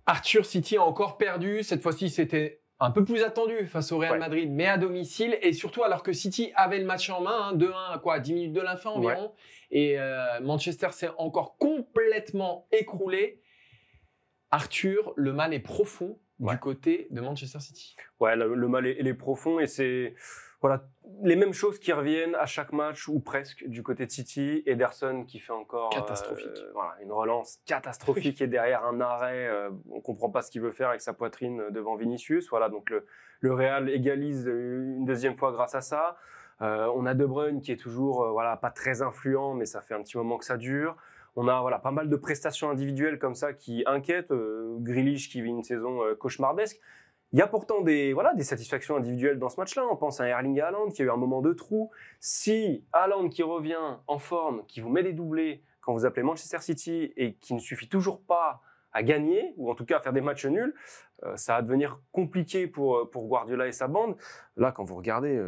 Arthur, City a encore perdu. Cette fois-ci, c'était un peu plus attendu face au Real Ouais. Madrid, mais à domicile. Et surtout, alors que City avait le match en main, 2-1 à quoi, 10 minutes de la fin environ. Et Manchester s'est encore complètement écroulé. Arthur, le mal est profond du côté de Manchester City. Ouais, le mal est profond et c'est voilà, les mêmes choses qui reviennent à chaque match ou presque du côté de City. Ederson qui fait encore Catastrophique. voilà, une relance catastrophique et derrière un arrêt, on comprend pas ce qu'il veut faire avec sa poitrine devant Vinicius. Voilà, donc le Real égalise une deuxième fois grâce à ça. On a De Bruyne qui est toujours voilà, pas très influent, mais ça fait un petit moment que ça dure. On a voilà, pas mal de prestations individuelles comme ça qui inquiètent. Grealish qui vit une saison cauchemardesque. Il y a pourtant des satisfactions individuelles dans ce match-là. On pense à Erling Haaland qui a eu un moment de trou. Si Haaland qui revient en forme, qui vous met des doublés quand vous appelez Manchester City et qui ne suffit toujours pas à gagner, ou en tout cas à faire des matchs nuls, ça va devenir compliqué pour Guardiola et sa bande. Là, quand vous regardez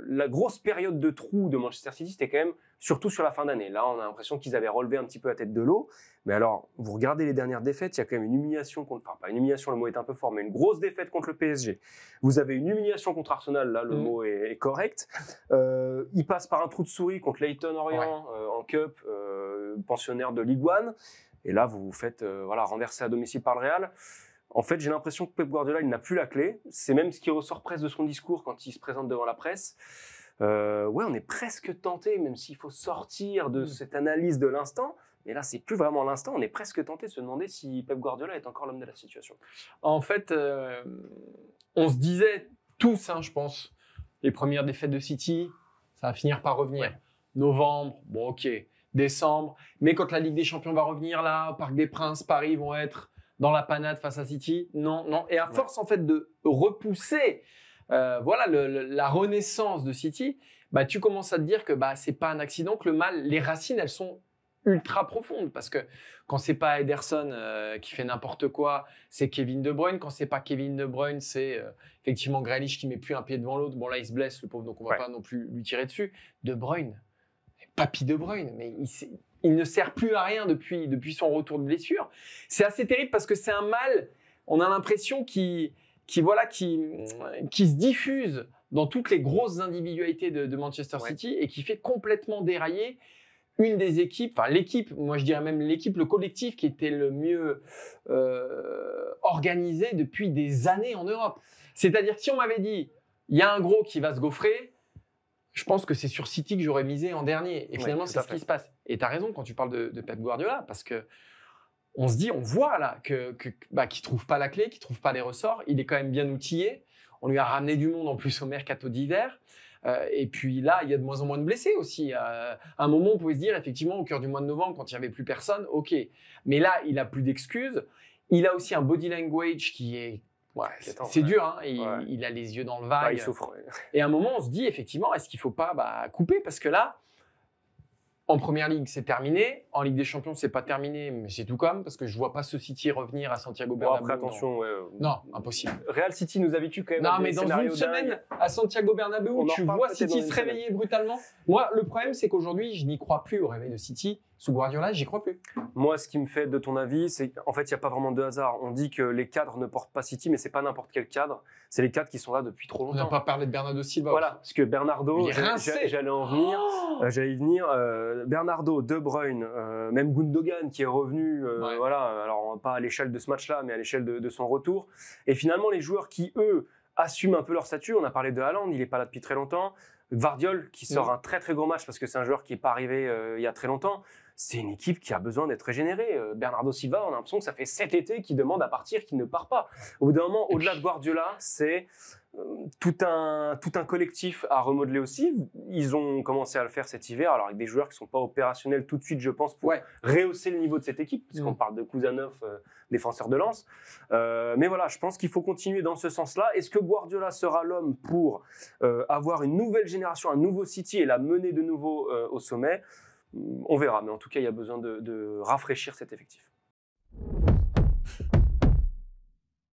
la grosse période de trou de Manchester City, c'était quand même surtout sur la fin d'année. Là, on a l'impression qu'ils avaient relevé un petit peu la tête de l'eau. Mais alors, vous regardez les dernières défaites, il y a quand même une humiliation enfin pas une humiliation, le mot est un peu fort, mais une grosse défaite contre le PSG. Vous avez une humiliation contre Arsenal, là, le mot est correct. Il passe par un trou de souris contre Leyton Orient en Cup, pensionnaire de Ligue 1. Et là, vous vous faites renverser à domicile par le Real. En fait, j'ai l'impression que Pep Guardiola, il n'a plus la clé. C'est même ce qui ressort presque de son discours quand il se présente devant la presse. On est presque tenté, même s'il faut sortir de cette analyse de l'instant. Mais là, c'est plus vraiment l'instant. On est presque tenté de se demander si Pep Guardiola est encore l'homme de la situation. En fait, on se disait tous, je pense, les premières défaites de City, ça va finir par revenir. Ouais. Novembre, bon ok. Décembre, mais quand la Ligue des Champions va revenir là, au Parc des Princes, Paris vont être dans la panade face à City. Non. Et à force en fait de repousser, la renaissance de City, tu commences à te dire que c'est pas un accident, que le mal, les racines, elles sont ultra profondes parce que quand c'est pas Ederson qui fait n'importe quoi, c'est Kevin De Bruyne. Quand c'est pas Kevin De Bruyne, c'est effectivement Grealish qui met plus un pied devant l'autre. Bon là, il se blesse le pauvre, donc on va pas non plus lui tirer dessus. De Bruyne. Papy De Bruyne, mais il ne sert plus à rien depuis son retour de blessure. C'est assez terrible parce que c'est un mal, on a l'impression qui se diffuse dans toutes les grosses individualités de Manchester City et qui fait complètement dérailler une des équipes, enfin l'équipe, moi je dirais même l'équipe, le collectif qui était le mieux organisé depuis des années en Europe. C'est-à-dire que si on m'avait dit, il y a un gros qui va se gaufrer, je pense que c'est sur City que j'aurais misé en dernier. Et finalement, c'est ce qui se passe. Et tu as raison quand tu parles de Pep Guardiola, parce que on se dit, on voit là qu'il ne trouve pas la clé, qu'il ne trouve pas les ressorts. Il est quand même bien outillé. On lui a ramené du monde en plus au mercato d'hiver. Et puis là, il y a de moins en moins de blessés aussi. À un moment, on pouvait se dire, effectivement, au cœur du mois de novembre, quand il n'y avait plus personne, ok. Mais là, il n'a plus d'excuses. Il a aussi un body language qui est... c'est dur, il a les yeux dans le vague. Il souffre. Et à un moment, on se dit effectivement, est-ce qu'il ne faut pas couper? Parce que là, en Première Ligue, c'est terminé. En Ligue des Champions, c'est pas terminé, mais c'est tout comme, parce que je ne vois pas ce City revenir à Santiago Bernabéu. Après, attention. Non, impossible. Real City nous habitue quand même à des mais dans scénarios une semaine, à Santiago Bernabéu, tu vois City se réveiller brutalement. Moi, le problème, c'est qu'aujourd'hui, je n'y crois plus au réveil de City. Sous Guardiola, j'y crois plus. Moi, ce qui me fait de ton avis, c'est qu'en fait, il n'y a pas vraiment de hasard. On dit que les cadres ne portent pas City, mais c'est pas n'importe quel cadre. C'est les cadres qui sont là depuis trop longtemps. On n'a pas parlé de Bernardo Silva. Voilà, parce que Bernardo, j'allais y venir. Bernardo, De Bruyne, même Gundogan qui est revenu. Alors pas à l'échelle de ce match-là, mais à l'échelle de son retour. Et finalement, les joueurs qui eux assument un peu leur statut. On a parlé de Haaland, il n'est pas là depuis très longtemps. Gvardiol qui sort un très très gros match parce que c'est un joueur qui n'est pas arrivé il y a très longtemps. C'est une équipe qui a besoin d'être régénérée. Bernardo Silva, on a l'impression que ça fait 7 étés qu'il demande à partir, qu'il ne part pas. Au bout d'un moment, au-delà de Guardiola, c'est tout un collectif à remodeler aussi. Ils ont commencé à le faire cet hiver, alors avec des joueurs qui ne sont pas opérationnels tout de suite, je pense, pour rehausser le niveau de cette équipe, puisqu'on parle de Kuzanov, défenseur de Lens. Mais voilà, je pense qu'il faut continuer dans ce sens-là. Est-ce que Guardiola sera l'homme pour avoir une nouvelle génération, un nouveau City et la mener de nouveau au sommet? On verra, mais en tout cas, il y a besoin de rafraîchir cet effectif.